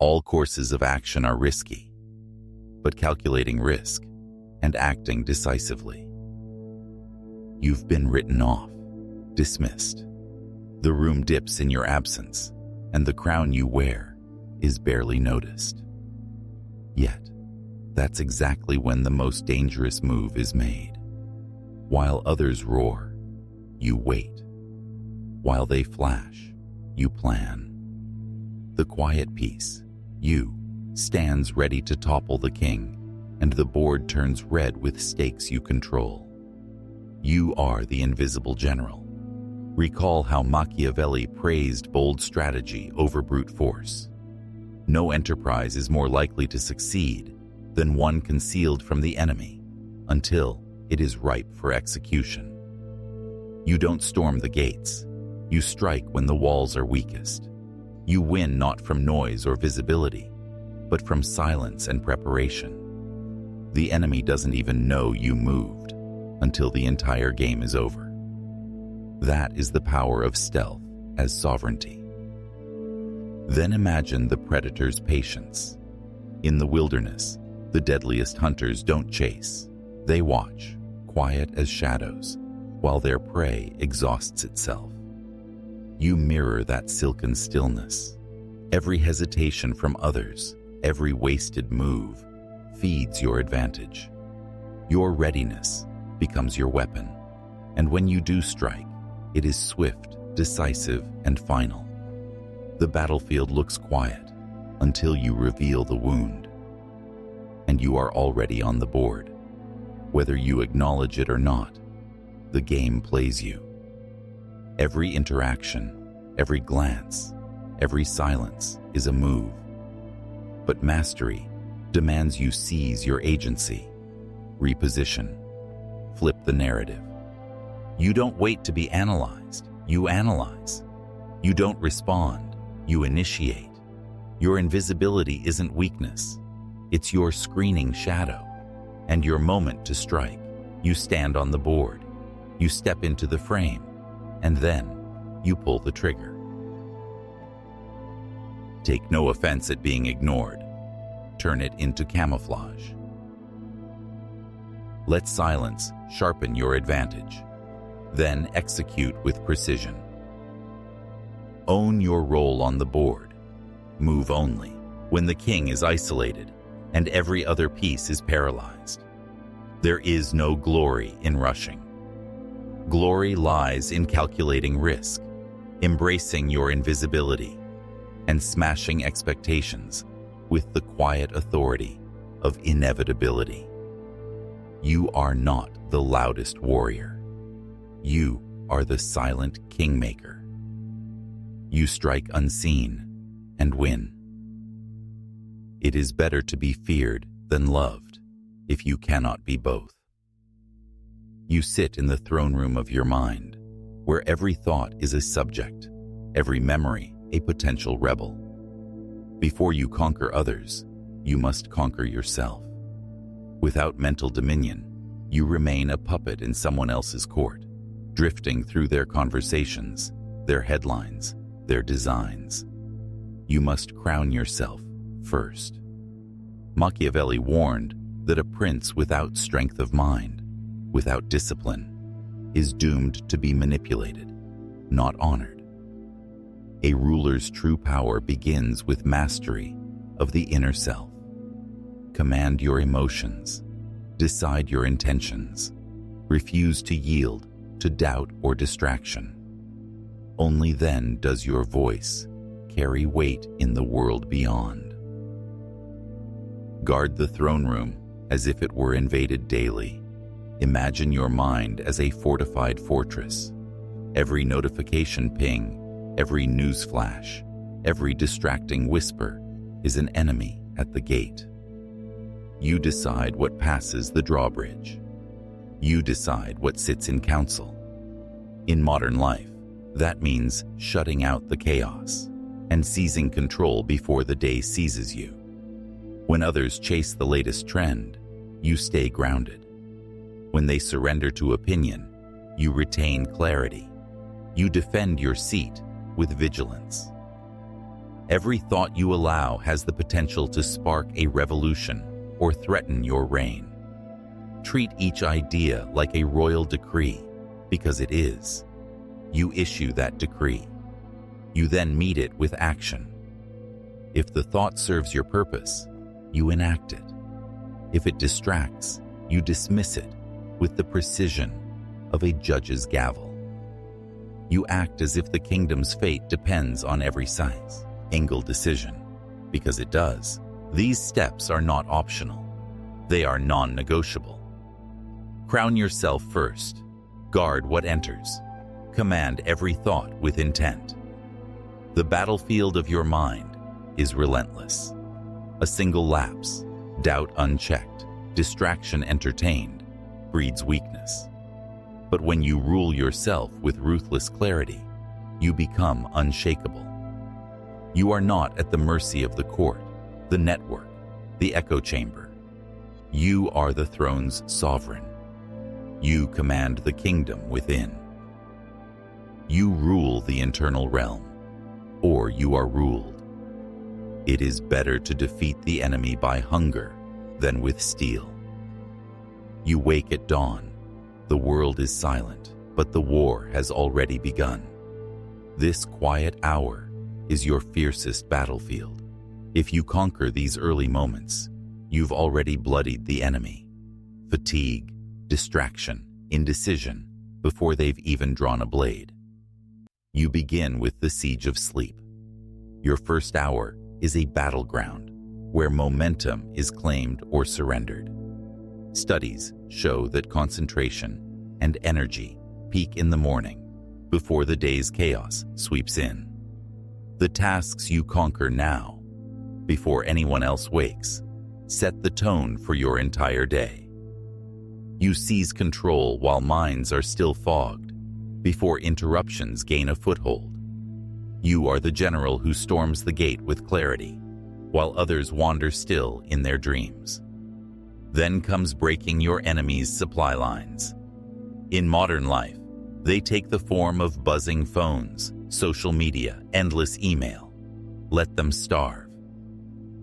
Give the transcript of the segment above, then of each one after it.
All courses of action are risky, but calculating risk and acting decisively. You've been written off, dismissed. The room dips in your absence, and the crown you wear is barely noticed. Yet, that's exactly when the most dangerous move is made. While others roar, you wait. While they flash, you plan. The quiet peace, you, stands ready to topple the king, and the board turns red with stakes you control. You are the invisible general. Recall how Machiavelli praised bold strategy over brute force. No enterprise is more likely to succeed than one concealed from the enemy until it is ripe for execution. You don't storm the gates. You strike when the walls are weakest. You win not from noise or visibility, but from silence and preparation. The enemy doesn't even know you moved until the entire game is over. That is the power of stealth as sovereignty. Then imagine the predator's patience. In the wilderness, the deadliest hunters don't chase. They watch, quiet as shadows, while their prey exhausts itself. You mirror that silken stillness. Every hesitation from others, every wasted move, feeds your advantage. Your readiness becomes your weapon, and when you do strike, it is swift, decisive, and final. The battlefield looks quiet until you reveal the wound, and you are already on the board. Whether you acknowledge it or not, the game plays you. Every interaction, every glance, every silence is a move. But mastery demands you seize your agency, reposition, flip the narrative. You don't wait to be analyzed, you analyze. You don't respond, you initiate. Your invisibility isn't weakness, it's your screening shadow. And your moment to strike, you stand on the board, you step into the frame, and then you pull the trigger. Take no offense at being ignored. Turn it into camouflage. Let silence sharpen your advantage. Then execute with precision. Own your role on the board. Move only when the king is isolated and every other piece is paralyzed. There is no glory in rushing. Glory lies in calculating risk, embracing your invisibility, and smashing expectations with the quiet authority of inevitability. You are not the loudest warrior. You are the silent kingmaker. You strike unseen and win. It is better to be feared than loved if you cannot be both. You sit in the throne room of your mind, where every thought is a subject, every memory a potential rebel. Before you conquer others, you must conquer yourself. Without mental dominion, you remain a puppet in someone else's court, drifting through their conversations, their headlines, their designs. You must crown yourself first. Machiavelli warned that a prince without strength of mind, without discipline, is doomed to be manipulated, not honored. A ruler's true power begins with mastery of the inner self. Command your emotions, decide your intentions, refuse to yield to doubt or distraction. Only then does your voice carry weight in the world beyond. Guard the throne room as if it were invaded daily. Imagine your mind as a fortified fortress. Every notification ping, every news flash, every distracting whisper is an enemy at the gate. You decide what passes the drawbridge. You decide what sits in council. In modern life, that means shutting out the chaos and seizing control before the day seizes you. When others chase the latest trend, you stay grounded. When they surrender to opinion, you retain clarity. You defend your seat with vigilance. Every thought you allow has the potential to spark a revolution or threaten your reign. Treat each idea like a royal decree, because it is. You issue that decree. You then meet it with action. If the thought serves your purpose, you enact it. If it distracts, you dismiss it with the precision of a judge's gavel. You act as if the kingdom's fate depends on every single decision, because it does. These steps are not optional. They are non-negotiable. Crown yourself first. Guard what enters. Command every thought with intent. The battlefield of your mind is relentless. A single lapse, doubt unchecked, distraction entertained, breeds weakness. But when you rule yourself with ruthless clarity, you become unshakable. You are not at the mercy of the court, the network, the echo chamber. You are the throne's sovereign. You command the kingdom within. You rule the internal realm, or you are ruled. It is better to defeat the enemy by hunger than with steel. You wake at dawn. The world is silent, but the war has already begun. This quiet hour is your fiercest battlefield. If you conquer these early moments, you've already bloodied the enemy. Fatigue, distraction, indecision, before they've even drawn a blade. You begin with the siege of sleep. Your first hour is a battleground where momentum is claimed or surrendered. Studies show that concentration and energy peak in the morning before the day's chaos sweeps in. The tasks you conquer now, before anyone else wakes, set the tone for your entire day. You seize control while minds are still fogged, before interruptions gain a foothold. You are the general who storms the gate with clarity, while others wander still in their dreams. Then comes breaking your enemy's supply lines. In modern life, they take the form of buzzing phones, social media, endless email. Let them starve.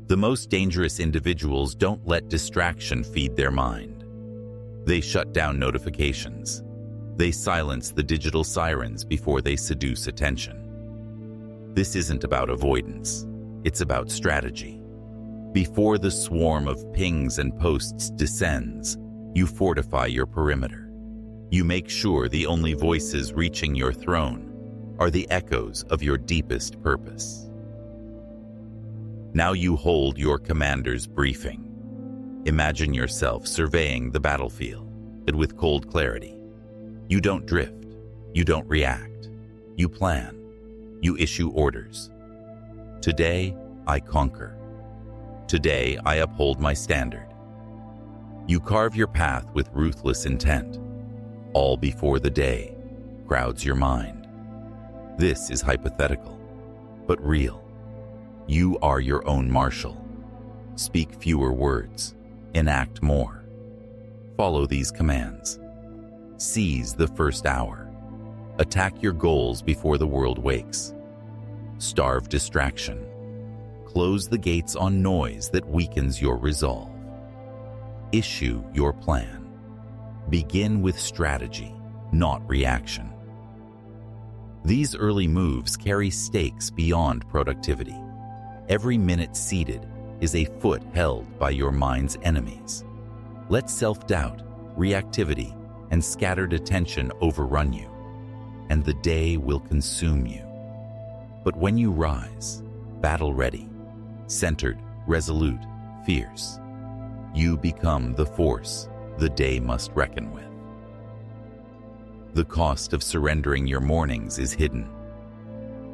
The most dangerous individuals don't let distraction feed their mind. They shut down notifications. They silence the digital sirens before they seduce attention. This isn't about avoidance. It's about strategy. Before the swarm of pings and posts descends, you fortify your perimeter. You make sure the only voices reaching your throne are the echoes of your deepest purpose. Now you hold your commander's briefing. Imagine yourself surveying the battlefield, but with cold clarity. You don't drift. You don't react. You plan. You issue orders. Today, I conquer. Today, I uphold my standard. You carve your path with ruthless intent, all before the day crowds your mind. This is hypothetical, but real. You are your own marshal. Speak fewer words, enact more. Follow these commands. Seize the first hour. Attack your goals before the world wakes. Starve distraction. Close the gates on noise that weakens your resolve. Issue your plan. Begin with strategy, not reaction. These early moves carry stakes beyond productivity. Every minute seated is a foot held by your mind's enemies. Let self-doubt, reactivity, and scattered attention overrun you, and the day will consume you. But when you rise, battle-ready, centered, resolute, fierce, you become the force the day must reckon with. The cost of surrendering your mornings is hidden.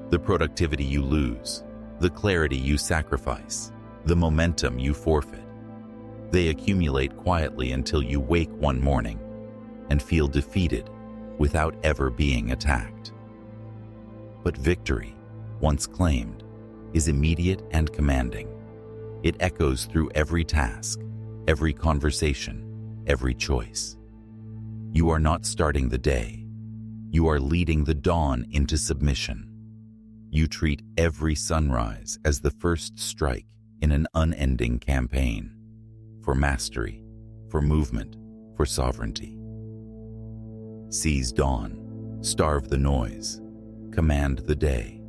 The productivity you lose, the clarity you sacrifice, the momentum you forfeit. They accumulate quietly until you wake one morning and feel defeated without ever being attacked. But victory, once claimed, is immediate and commanding. It echoes through every task, every conversation, every choice. You are not starting the day. You are leading the dawn into submission. You treat every sunrise as the first strike in an unending campaign for mastery, for movement, for sovereignty. Seize dawn, starve the noise, command the day.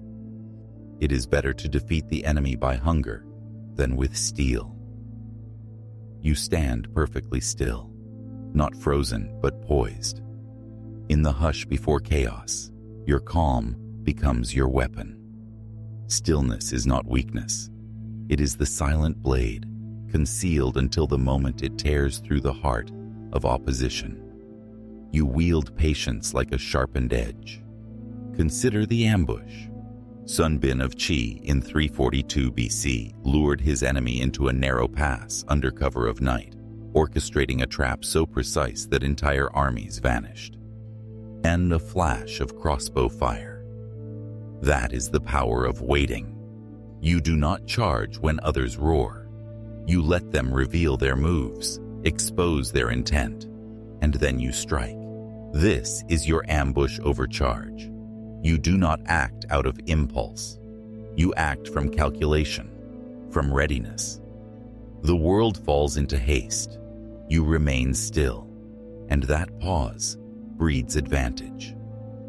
It is better to defeat the enemy by hunger than with steel. You stand perfectly still, not frozen but poised. In the hush before chaos, your calm becomes your weapon. Stillness is not weakness. It is the silent blade, concealed until the moment it tears through the heart of opposition. You wield patience like a sharpened edge. Consider the ambush. Sun Bin of Qi in 342 BC lured his enemy into a narrow pass under cover of night, orchestrating a trap so precise that entire armies vanished. And a flash of crossbow fire. That is the power of waiting. You do not charge when others roar. You let them reveal their moves, expose their intent, and then you strike. This is your ambush overcharge. You do not act out of impulse. You act from calculation, from readiness. The world falls into haste. You remain still, and that pause breeds advantage.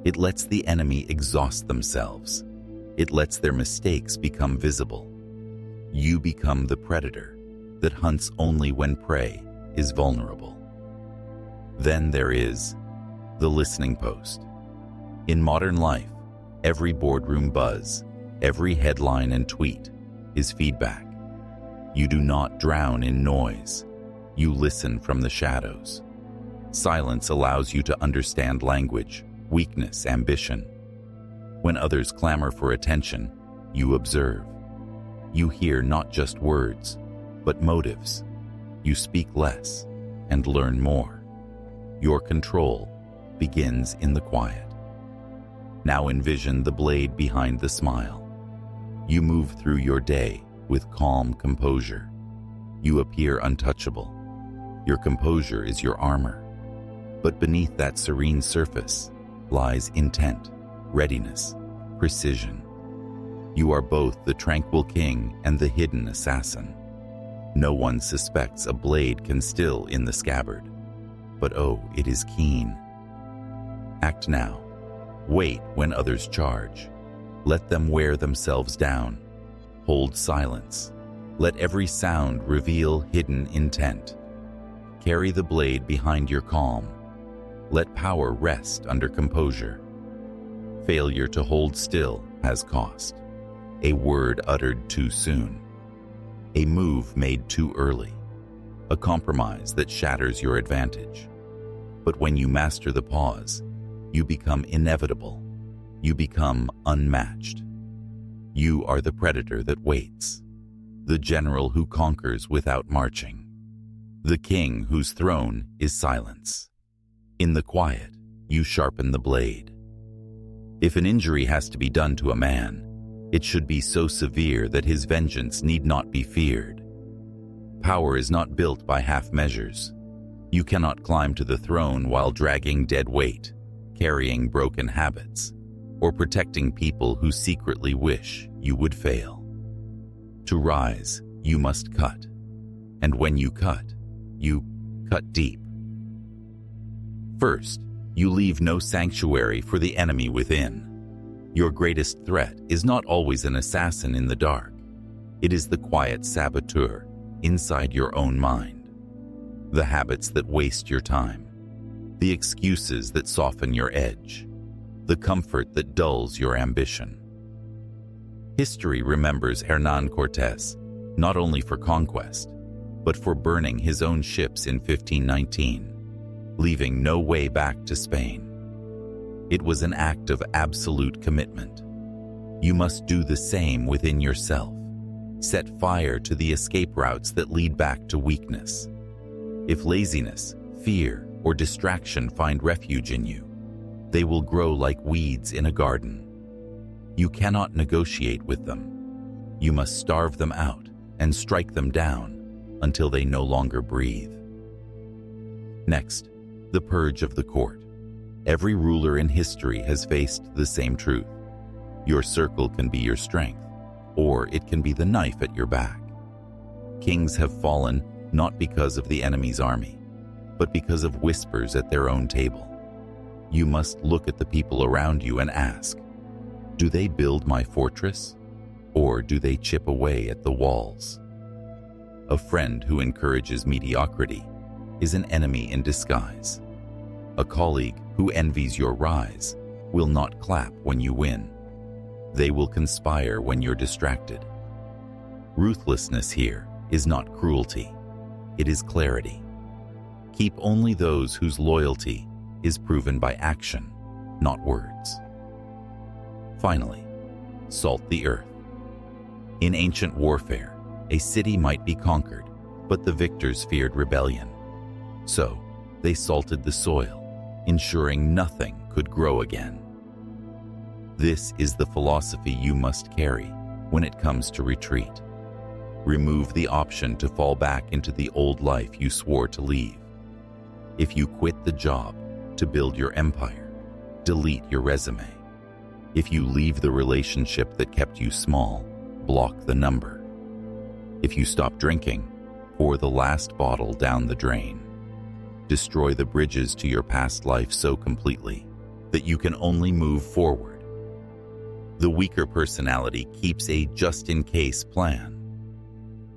It lets the enemy exhaust themselves. It lets their mistakes become visible. You become the predator that hunts only when prey is vulnerable. Then there is the listening post. In modern life, every boardroom buzz, every headline and tweet is feedback. You do not drown in noise. You listen from the shadows. Silence allows you to understand language, weakness, ambition. When others clamor for attention, you observe. You hear not just words, but motives. You speak less and learn more. Your control begins in the quiet. Now envision the blade behind the smile. You move through your day with calm composure. You appear untouchable. Your composure is your armor. But beneath that serene surface lies intent, readiness, precision. You are both the tranquil king and the hidden assassin. No one suspects a blade can still in the scabbard, but oh, it is keen. Act now. Wait when others charge. Let them wear themselves down. Hold silence. Let every sound reveal hidden intent. Carry the blade behind your calm. Let power rest under composure. Failure to hold still has cost. A word uttered too soon. A move made too early. A compromise that shatters your advantage. But when you master the pause, you become inevitable. You become unmatched. You are the predator that waits. The general who conquers without marching. The king whose throne is silence. In the quiet, you sharpen the blade. If an injury has to be done to a man, it should be so severe that his vengeance need not be feared. Power is not built by half measures. You cannot climb to the throne while dragging dead weight, carrying broken habits, or protecting people who secretly wish you would fail. To rise, you must cut. And when you cut deep. First, you leave no sanctuary for the enemy within. Your greatest threat is not always an assassin in the dark. It is the quiet saboteur inside your own mind. The habits that waste your time. The excuses that soften your edge. The comfort that dulls your ambition. History remembers Hernán Cortés not only for conquest, but for burning his own ships in 1519, leaving no way back to Spain. It was an act of absolute commitment. You must do the same within yourself. Set fire to the escape routes that lead back to weakness. If laziness, fear, or distraction find refuge in you, they will grow like weeds in a garden. You cannot negotiate with them. You must starve them out and strike them down until they no longer breathe. Next, the purge of the court. Every ruler in history has faced the same truth. Your circle can be your strength, or it can be the knife at your back. Kings have fallen not because of the enemy's army, but because of whispers at their own table. You must look at the people around you and ask, do they build my fortress, or do they chip away at the walls? A friend who encourages mediocrity is an enemy in disguise. A colleague who envies your rise will not clap when you win. They will conspire when you're distracted. Ruthlessness here is not cruelty, it is clarity. Keep only those whose loyalty is proven by action, not words. Finally, salt the earth. In ancient warfare, a city might be conquered, but the victors feared rebellion. So, they salted the soil, ensuring nothing could grow again. This is the philosophy you must carry when it comes to retreat. Remove the option to fall back into the old life you swore to leave. If you quit the job to build your empire, delete your resume. If you leave the relationship that kept you small, block the number. If you stop drinking, pour the last bottle down the drain. Destroy the bridges to your past life so completely that you can only move forward. The weaker personality keeps a just-in-case plan.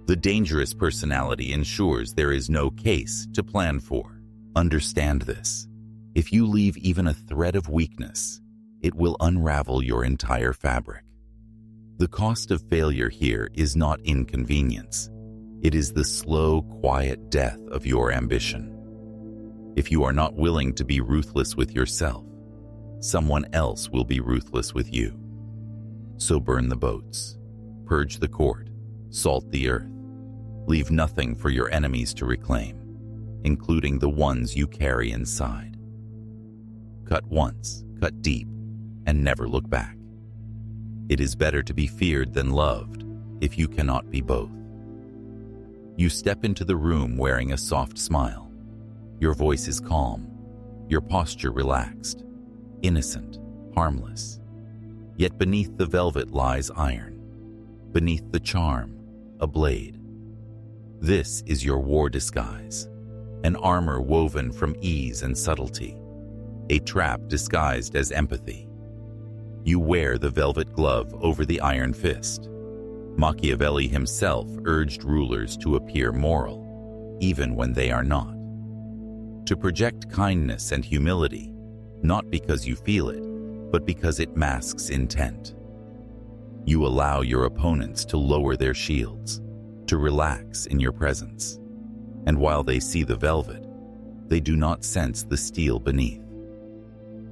The dangerous personality ensures there is no case to plan for. Understand this. If you leave even a thread of weakness, it will unravel your entire fabric. The cost of failure here is not inconvenience. It is the slow, quiet death of your ambition. If you are not willing to be ruthless with yourself, someone else will be ruthless with you. So burn the boats, purge the court, salt the earth. Leave nothing for your enemies to reclaim, including the ones you carry inside. Cut once, cut deep, and never look back. It is better to be feared than loved if you cannot be both. You step into the room wearing a soft smile. Your voice is calm, your posture relaxed, innocent, harmless. Yet beneath the velvet lies iron. Beneath the charm, a blade. This is your war disguise, an armor woven from ease and subtlety, a trap disguised as empathy. You wear the velvet glove over the iron fist. Machiavelli himself urged rulers to appear moral, even when they are not. To project kindness and humility, not because you feel it, but because it masks intent. You allow your opponents to lower their shields, to relax in your presence. And while they see the velvet, they do not sense the steel beneath.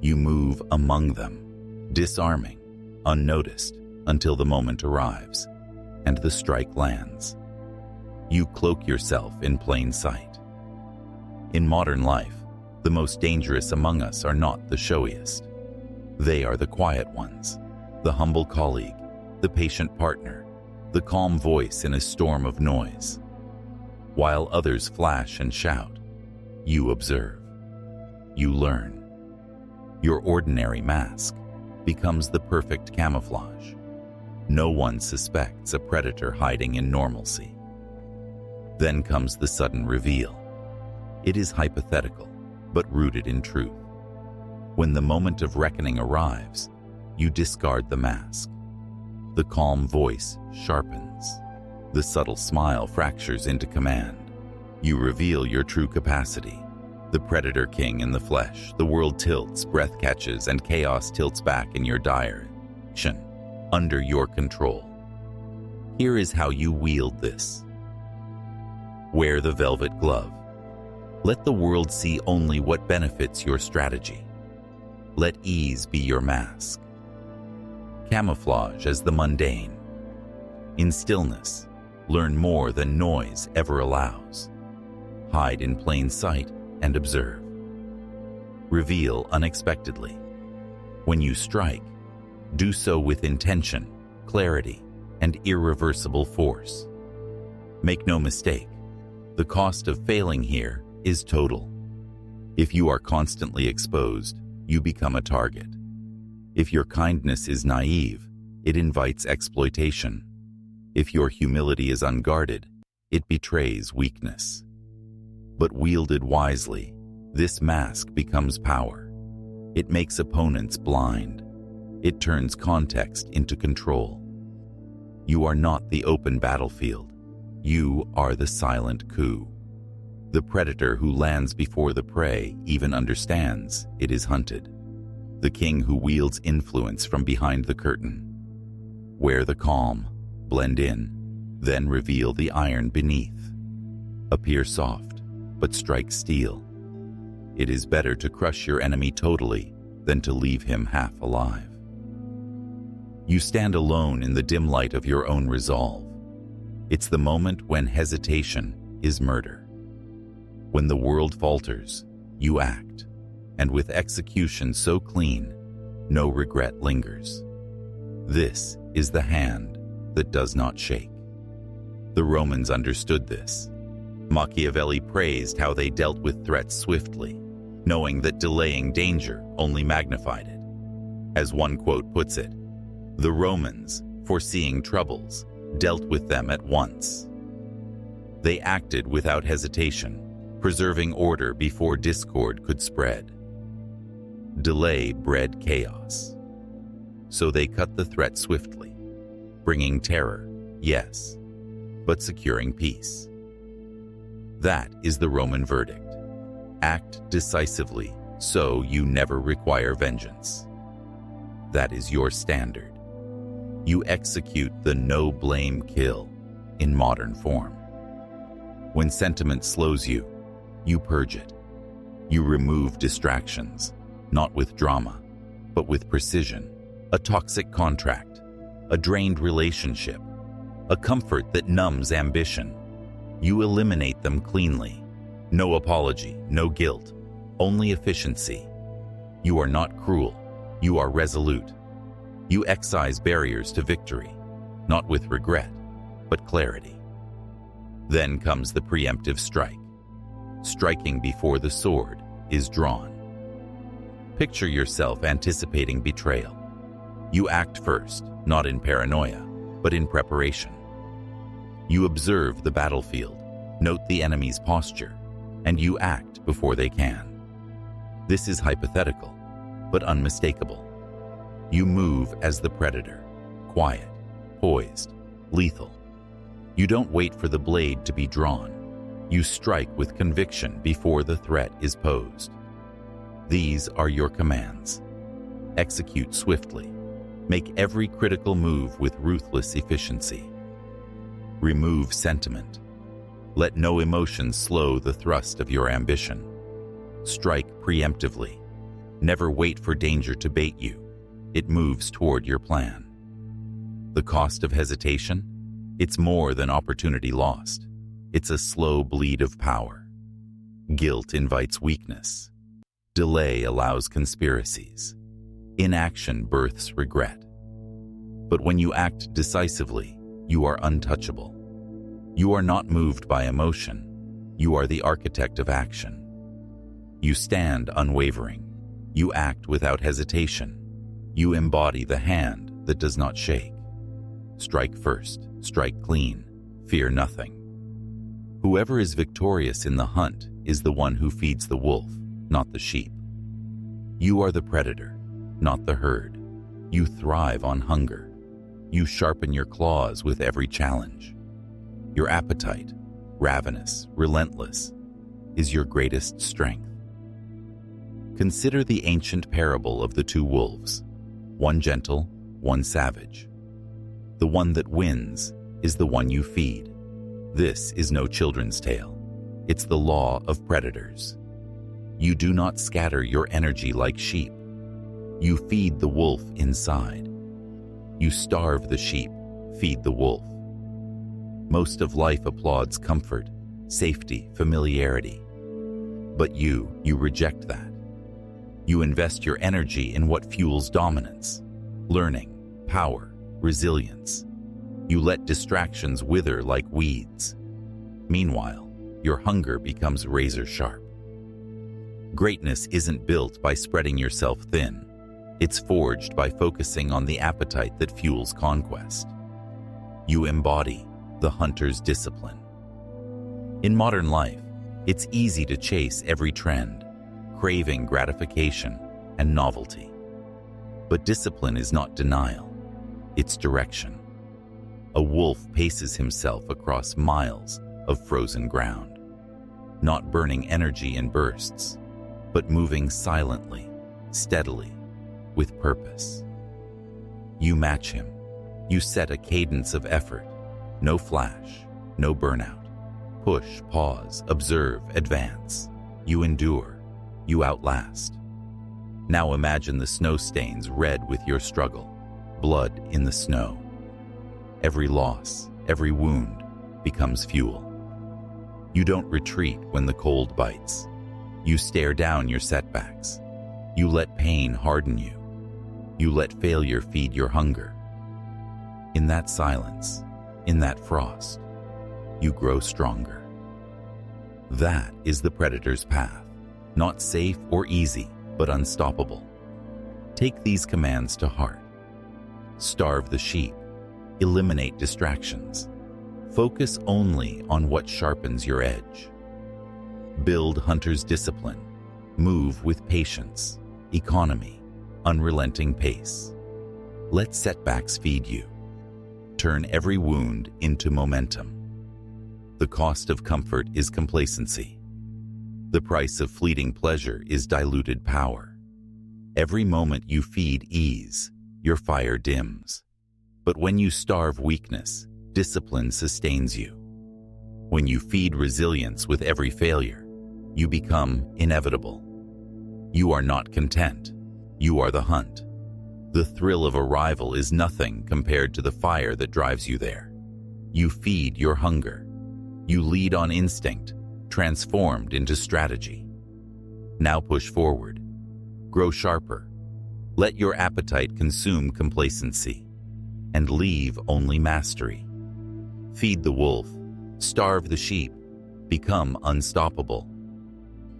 You move among them, disarming, unnoticed, until the moment arrives, and the strike lands. You cloak yourself in plain sight. In modern life, the most dangerous among us are not the showiest. They are the quiet ones, the humble colleague, the patient partner, the calm voice in a storm of noise. While others flash and shout, you observe. You learn. Your ordinary mask becomes the perfect camouflage. No one suspects a predator hiding in normalcy. Then comes the sudden reveal. It is hypothetical, but rooted in truth. When the moment of reckoning arrives, you discard the mask. The calm voice sharpens. The subtle smile fractures into command. You reveal your true capacity. The predator king in the flesh. The world tilts, breath catches, and chaos tilts back in your direction, under your control. Here is how you wield this. Wear the velvet glove. Let the world see only what benefits your strategy. Let ease be your mask. Camouflage as the mundane. In stillness, learn more than noise ever allows. Hide in plain sight and observe. Reveal unexpectedly. When you strike, do so with intention, clarity, and irreversible force. Make no mistake, the cost of failing here is total. If you are constantly exposed, you become a target. If your kindness is naive, it invites exploitation. If your humility is unguarded, it betrays weakness. But wielded wisely, this mask becomes power. It makes opponents blind. It turns context into control. You are not the open battlefield. You are the silent coup. The predator who lands before the prey even understands it is hunted. The king who wields influence from behind the curtain. Wear the calm, blend in, then reveal the iron beneath. Appear soft, but strike steel. It is better to crush your enemy totally than to leave him half alive. You stand alone in the dim light of your own resolve. It's the moment when hesitation is murder. When the world falters, you act, and with execution so clean, no regret lingers. This is the hand that does not shake. The Romans understood this. Machiavelli praised how they dealt with threats swiftly, knowing that delaying danger only magnified it. As one quote puts it, the Romans, foreseeing troubles, dealt with them at once. They acted without hesitation, preserving order before discord could spread. Delay bred chaos. So they cut the threat swiftly, bringing terror, yes, but securing peace. That is the Roman verdict. Act decisively, so you never require vengeance. That is your standard. You execute the no-blame kill in modern form. When sentiment slows you, you purge it. You remove distractions, not with drama, but with precision. A toxic contract, a drained relationship, a comfort that numbs ambition. You eliminate them cleanly. No apology, no guilt, only efficiency. You are not cruel, you are resolute. You excise barriers to victory, not with regret, but clarity. Then comes the preemptive strike. Striking before the sword is drawn. Picture yourself anticipating betrayal. You act first, not in paranoia, but in preparation. You observe the battlefield, note the enemy's posture, and you act before they can. This is hypothetical, but unmistakable. You move as the predator, quiet, poised, lethal. You don't wait for the blade to be drawn. You strike with conviction before the threat is posed. These are your commands. Execute swiftly. Make every critical move with ruthless efficiency. Remove sentiment. Let no emotion slow the thrust of your ambition. Strike preemptively. Never wait for danger to bait you. It moves toward your plan. The cost of hesitation? It's more than opportunity lost. It's a slow bleed of power. Guilt invites weakness. Delay allows conspiracies. Inaction births regret. But when you act decisively, you are untouchable. You are not moved by emotion. You are the architect of action. You stand unwavering. You act without hesitation. You embody the hand that does not shake. Strike first, strike clean, fear nothing. Whoever is victorious in the hunt is the one who feeds the wolf, not the sheep. You are the predator, not the herd. You thrive on hunger. You sharpen your claws with every challenge. Your appetite, ravenous, relentless, is your greatest strength. Consider the ancient parable of the two wolves, one gentle, one savage. The one that wins is the one you feed. This is no children's tale. It's the law of predators. You do not scatter your energy like sheep. You feed the wolf inside. You starve the sheep, feed the wolf. Most of life applauds comfort, safety, familiarity. But you reject that. You invest your energy in what fuels dominance, learning, power, resilience. You let distractions wither like weeds. Meanwhile, your hunger becomes razor sharp. Greatness isn't built by spreading yourself thin. It's forged by focusing on the appetite that fuels conquest. You embody the hunter's discipline. In modern life, it's easy to chase every trend, craving gratification and novelty. But discipline is not denial, it's direction. A wolf paces himself across miles of frozen ground, not burning energy in bursts, but moving silently, steadily, with purpose. You match him. You set a cadence of effort. No flash, no burnout. Push, pause, observe, advance. You endure. You outlast. Now imagine the snow stains red with your struggle, blood in the snow. Every loss, every wound becomes fuel. You don't retreat when the cold bites. You stare down your setbacks. You let pain harden you. You let failure feed your hunger. In that silence, in that frost, you grow stronger. That is the predator's path, not safe or easy, but unstoppable. Take these commands to heart. Starve the sheep. Eliminate distractions. Focus only on what sharpens your edge. Build hunter's discipline. Move with patience, economy, unrelenting pace. Let setbacks feed you. Turn every wound into momentum. The cost of comfort is complacency. The price of fleeting pleasure is diluted power. Every moment you feed ease, your fire dims. But when you starve weakness, discipline sustains you. When you feed resilience with every failure, you become inevitable. You are not content. You are the hunt. The thrill of arrival is nothing compared to the fire that drives you there. You feed your hunger. You lead on instinct, transformed into strategy. Now push forward. Grow sharper. Let your appetite consume complacency, and leave only mastery. Feed the wolf. Starve the sheep. Become unstoppable.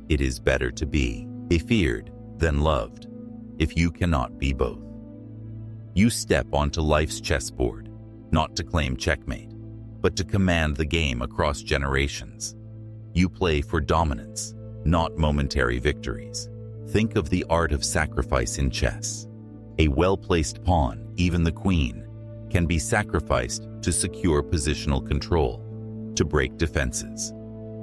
It is better to be feared than loved, if you cannot be both. You step onto life's chessboard, not to claim checkmate, but to command the game across generations. You play for dominance, not momentary victories. Think of the art of sacrifice in chess. A well-placed pawn, even the queen, can be sacrificed to secure positional control, to break defenses,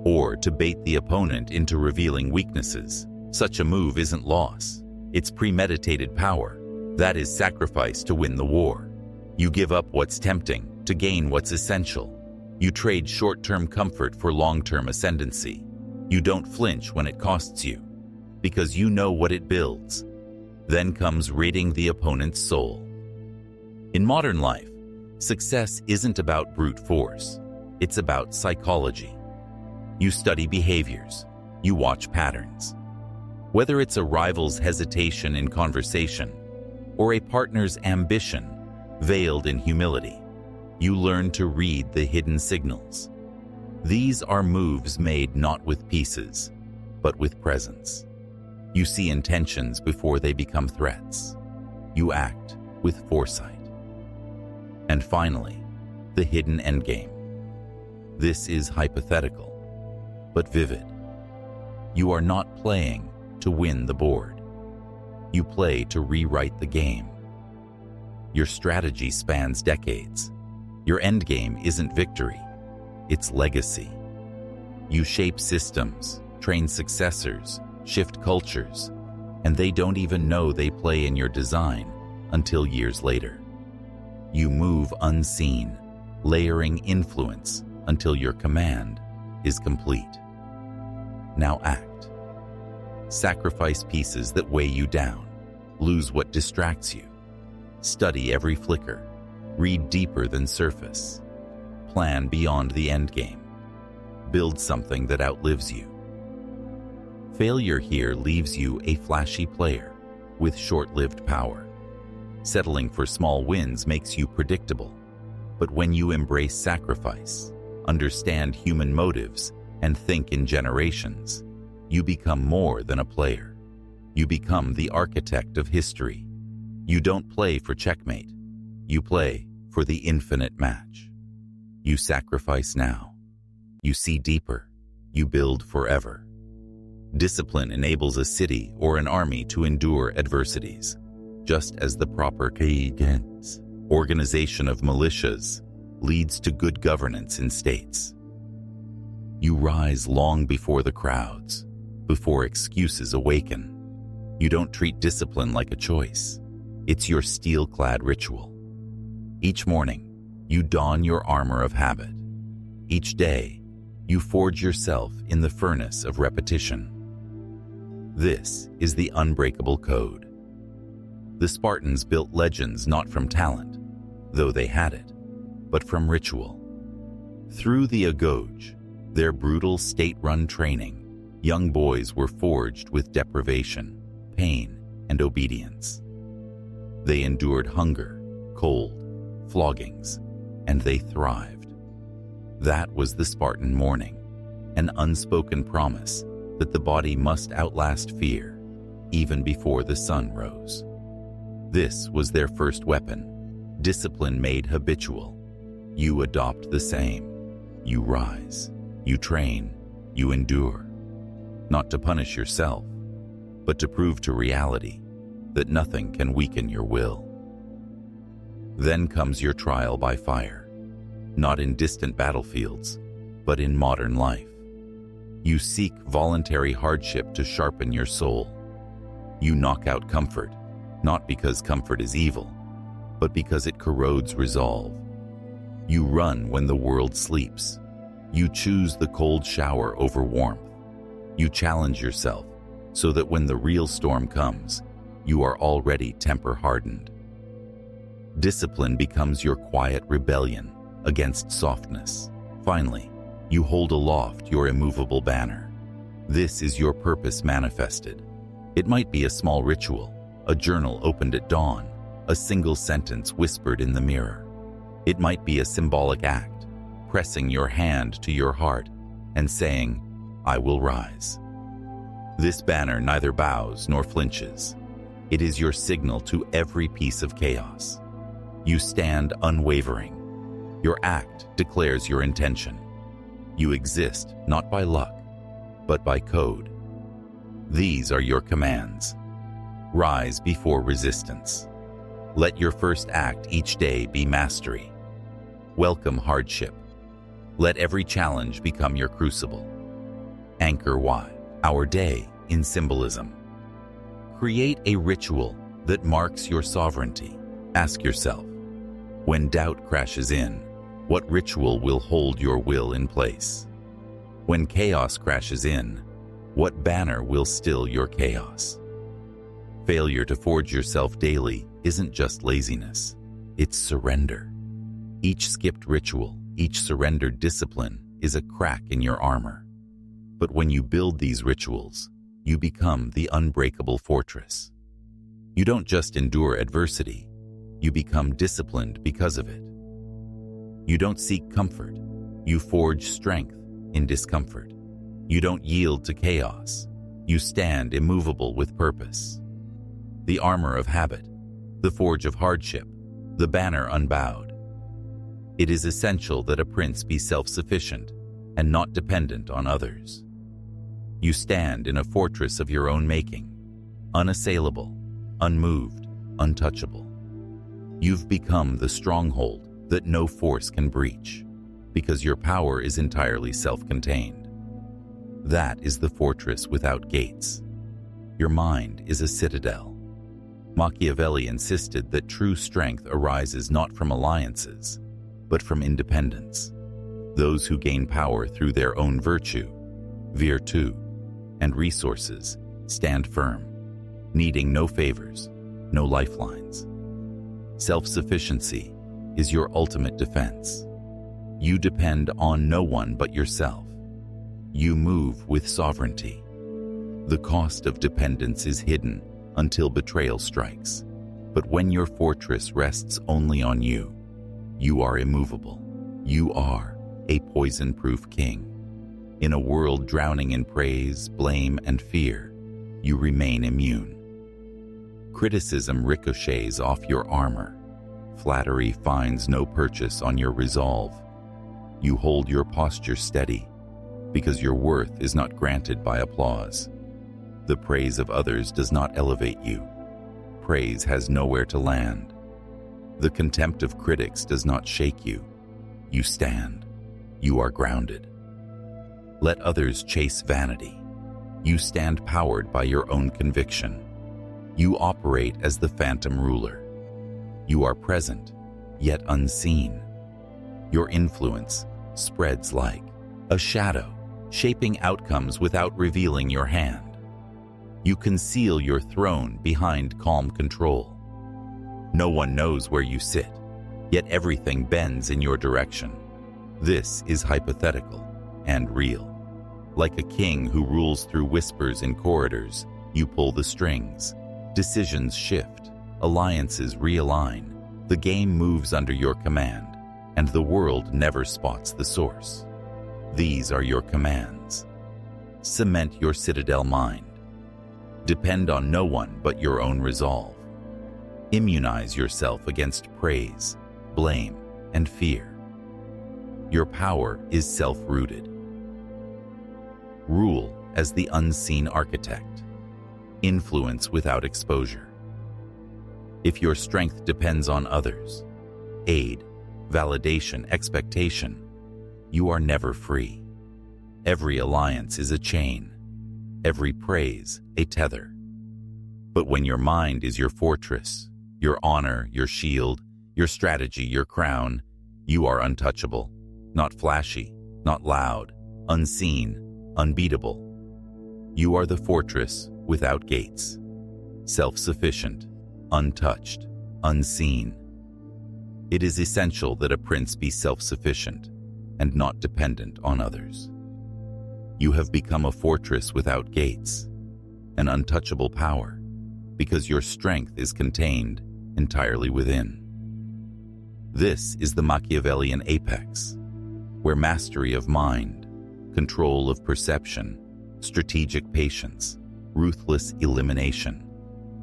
or to bait the opponent into revealing weaknesses. Such a move isn't loss. It's premeditated power. That is sacrifice to win the war. You give up what's tempting to gain what's essential. You trade short-term comfort for long-term ascendancy. You don't flinch when it costs you, because you know what it builds. Then comes raiding the opponent's soul. In modern life, success isn't about brute force. It's about psychology. You study behaviors. You watch patterns. Whether it's a rival's hesitation in conversation or a partner's ambition veiled in humility, you learn to read the hidden signals. These are moves made not with pieces, but with presence. You see intentions before they become threats. You act with foresight. And finally, the hidden endgame. This is hypothetical, but vivid. You are not playing to win the board. You play to rewrite the game. Your strategy spans decades. Your endgame isn't victory, it's legacy. You shape systems, train successors, shift cultures, and they don't even know they play in your design until years later. You move unseen, layering influence until your command is complete. Now act. Sacrifice pieces that weigh you down. Lose what distracts you. Study every flicker. Read deeper than surface. Plan beyond the endgame. Build something that outlives you. Failure here leaves you a flashy player with short-lived power. Settling for small wins makes you predictable. But when you embrace sacrifice, understand human motives, and think in generations, you become more than a player. You become the architect of history, You don't play for checkmate. You play for the infinite match. You sacrifice now. You see deeper. You build forever. Discipline enables a city or an army to endure adversities, just as the proper organization of militias leads to good governance in states. You rise long before the crowds, before excuses awaken. You don't treat discipline like a choice. It's your steel-clad ritual. Each morning, you don your armor of habit. Each day, you forge yourself in the furnace of repetition. This is the unbreakable code. The Spartans built legends not from talent, though they had it, but from ritual. Through the agoge, their brutal state-run training, young boys were forged with deprivation, pain, and obedience. They endured hunger, cold, floggings, and they thrived. That was the Spartan morning, an unspoken promise that the body must outlast fear, even before the sun rose. This was their first weapon, discipline made habitual. You adopt the same. You rise, you train, you endure. Not to punish yourself, but to prove to reality that nothing can weaken your will. Then comes your trial by fire, not in distant battlefields, but in modern life. You seek voluntary hardship to sharpen your soul. You knock out comfort, not because comfort is evil, but because it corrodes resolve. You run when the world sleeps. You choose the cold shower over warmth. You challenge yourself so that when the real storm comes, you are already temper-hardened. Discipline becomes your quiet rebellion against softness. Finally, you hold aloft your immovable banner. This is your purpose manifested. It might be a small ritual, a journal opened at dawn, a single sentence whispered in the mirror. It might be a symbolic act, pressing your hand to your heart and saying, "I will rise." This banner neither bows nor flinches. It is your signal to every piece of chaos. You stand unwavering. Your act declares your intention. You exist not by luck, but by code. These are your commands. Rise before resistance. Let your first act each day be mastery. Welcome hardship. Let every challenge become your crucible. Anchor our day in symbolism. Create a ritual that marks your sovereignty. Ask yourself, when doubt crashes in, what ritual will hold your will in place? When chaos crashes in, what banner will still your chaos? Failure to forge yourself daily isn't just laziness, it's surrender. Each skipped ritual, each surrendered discipline is a crack in your armor. But when you build these rituals, you become the unbreakable fortress. You don't just endure adversity, you become disciplined because of it. You don't seek comfort, you forge strength in discomfort. You don't yield to chaos, you stand immovable with purpose. The armor of habit, the forge of hardship, the banner unbowed. It is essential that a prince be self-sufficient and not dependent on others. You stand in a fortress of your own making, unassailable, unmoved, untouchable. You've become the stronghold that no force can breach, because your power is entirely self-contained. That is the fortress without gates. Your mind is a citadel. Machiavelli insisted that true strength arises not from alliances, but from independence. Those who gain power through their own virtue, and resources stand firm, needing no favors, no lifelines. Self-sufficiency is your ultimate defense. You depend on no one but yourself. You move with sovereignty. The cost of dependence is hidden until betrayal strikes. But when your fortress rests only on you, you are immovable. You are a poison-proof king. In a world drowning in praise, blame, and fear, you remain immune. Criticism ricochets off your armor. Flattery finds no purchase on your resolve. You hold your posture steady because your worth is not granted by applause. The praise of others does not elevate you. Praise has nowhere to land. The contempt of critics does not shake you. You stand. You are grounded. Let others chase vanity. You stand powered by your own conviction. You operate as the phantom ruler. You are present, yet unseen. Your influence spreads like a shadow, shaping outcomes without revealing your hand. You conceal your throne behind calm control. No one knows where you sit, yet everything bends in your direction. This is hypothetical and real. Like a king who rules through whispers in corridors, you pull the strings. Decisions shift, alliances realign. The game moves under your command, and the world never spots the source. These are your commands. Cement your citadel mind. Depend on no one but your own resolve. Immunize yourself against praise, blame, and fear. Your power is self-rooted. Rule as the unseen architect. Influence without exposure. If your strength depends on others, aid, validation, expectation, you are never free. Every alliance is a chain, every praise a tether. But when your mind is your fortress, your honor, your shield, your strategy, your crown, you are untouchable, not flashy, not loud, unseen, unbeatable. You are the fortress without gates, self-sufficient, untouched, unseen. It is essential that a prince be self-sufficient and not dependent on others. You have become a fortress without gates, an untouchable power, because your strength is contained entirely within. This is the Machiavellian apex, where mastery of mind, control of perception, strategic patience, ruthless elimination,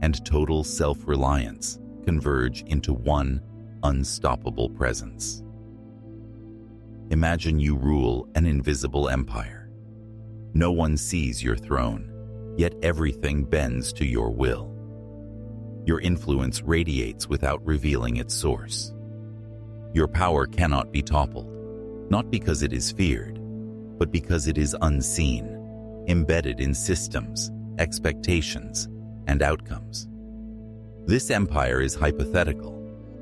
and total self-reliance converge into one unstoppable presence. Imagine you rule an invisible empire. No one sees your throne, yet everything bends to your will. Your influence radiates without revealing its source. Your power cannot be toppled, not because it is feared, but because it is unseen, embedded in systems, expectations, and outcomes. This empire is hypothetical,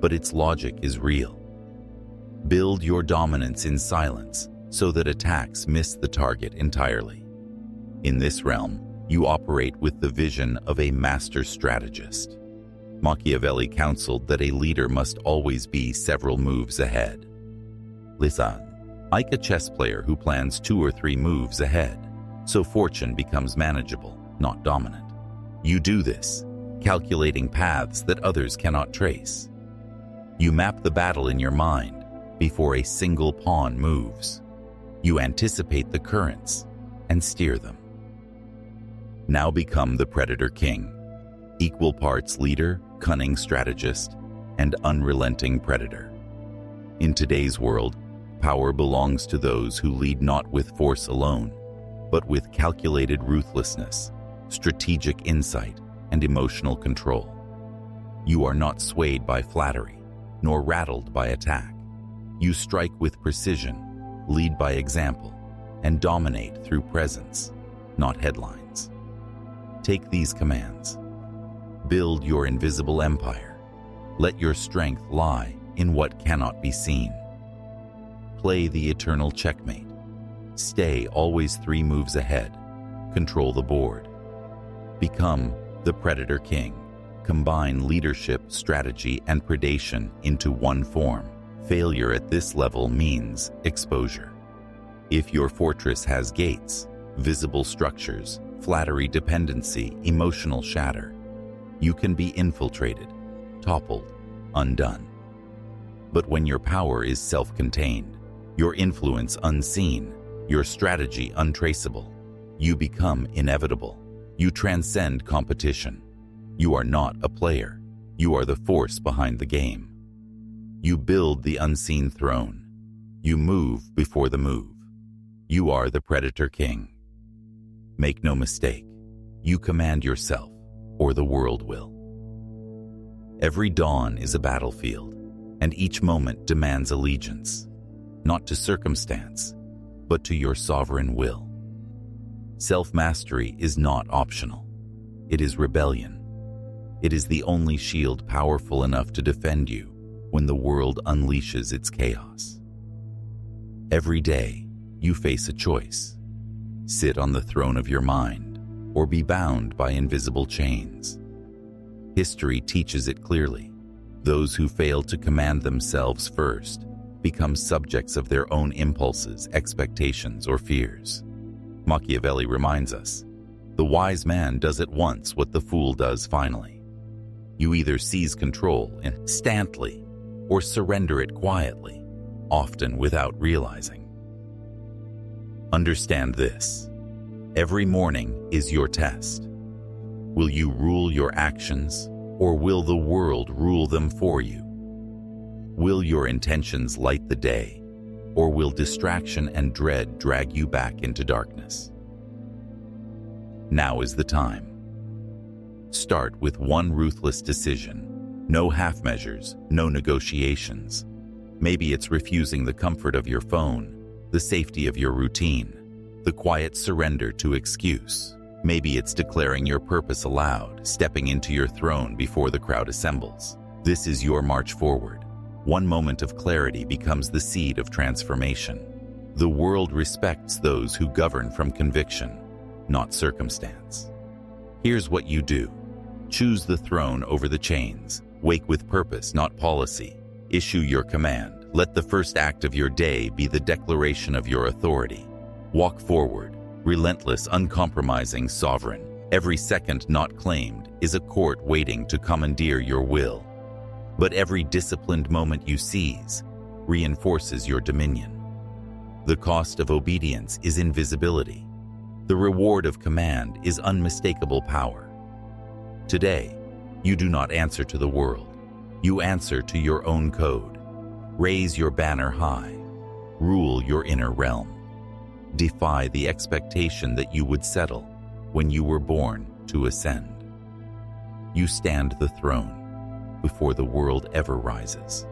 but its logic is real. Build your dominance in silence so that attacks miss the target entirely. In this realm, you operate with the vision of a master strategist. Machiavelli counseled that a leader must always be several moves ahead. Listen, like a chess player who plans 2 or 3 moves ahead, so fortune becomes manageable, not dominant. You do this, calculating paths that others cannot trace. You map the battle in your mind before a single pawn moves. You anticipate the currents and steer them. Now become the Predator King, equal parts leader, cunning strategist, and unrelenting predator. In today's world, power belongs to those who lead not with force alone, but with calculated ruthlessness, strategic insight, and emotional control. You are not swayed by flattery, nor rattled by attack. You strike with precision, lead by example, and dominate through presence, not headlines. Take these commands. Build your invisible empire. Let your strength lie in what cannot be seen. Play the eternal checkmate. Stay always 3 moves ahead. Control the board. Become the Predator King. Combine leadership, strategy, and predation into one form. Failure at this level means exposure. If your fortress has gates, visible structures, flattery, dependency, emotional shatter, you can be infiltrated, toppled, undone. But when your power is self-contained, your influence unseen, your strategy untraceable, you become inevitable. You transcend competition. You are not a player. You are the force behind the game. You build the unseen throne. You move before the move. You are the predator king. Make no mistake, you command yourself, or the world will. Every dawn is a battlefield, and each moment demands allegiance, not to circumstance, but to your sovereign will. Self-mastery is not optional. It is rebellion. It is the only shield powerful enough to defend you when the world unleashes its chaos. Every day, you face a choice. Sit on the throne of your mind, or be bound by invisible chains. History teaches it clearly. Those who fail to command themselves first become subjects of their own impulses, expectations, or fears. Machiavelli reminds us, the wise man does at once what the fool does finally. You either seize control instantly or surrender it quietly, often without realizing. Understand this. Every morning is your test. Will you rule your actions, or will the world rule them for you? Will your intentions light the day, or will distraction and dread drag you back into darkness? Now is the time. Start with one ruthless decision. No half measures, no negotiations. Maybe it's refusing the comfort of your phone, the safety of your routine, the quiet surrender to excuse. Maybe it's declaring your purpose aloud, stepping into your throne before the crowd assembles. This is your march forward. One moment of clarity becomes the seed of transformation. The world respects those who govern from conviction, not circumstance. Here's what you do. Choose the throne over the chains. Wake with purpose, not policy. Issue your command. Let the first act of your day be the declaration of your authority. Walk forward, relentless, uncompromising, sovereign. Every second not claimed is a court waiting to commandeer your will. But every disciplined moment you seize reinforces your dominion. The cost of obedience is invisibility. The reward of command is unmistakable power. Today, you do not answer to the world. You answer to your own code. Raise your banner high. Rule your inner realm. Defy the expectation that you would settle when you were born to ascend. You stand the throne before the world ever rises.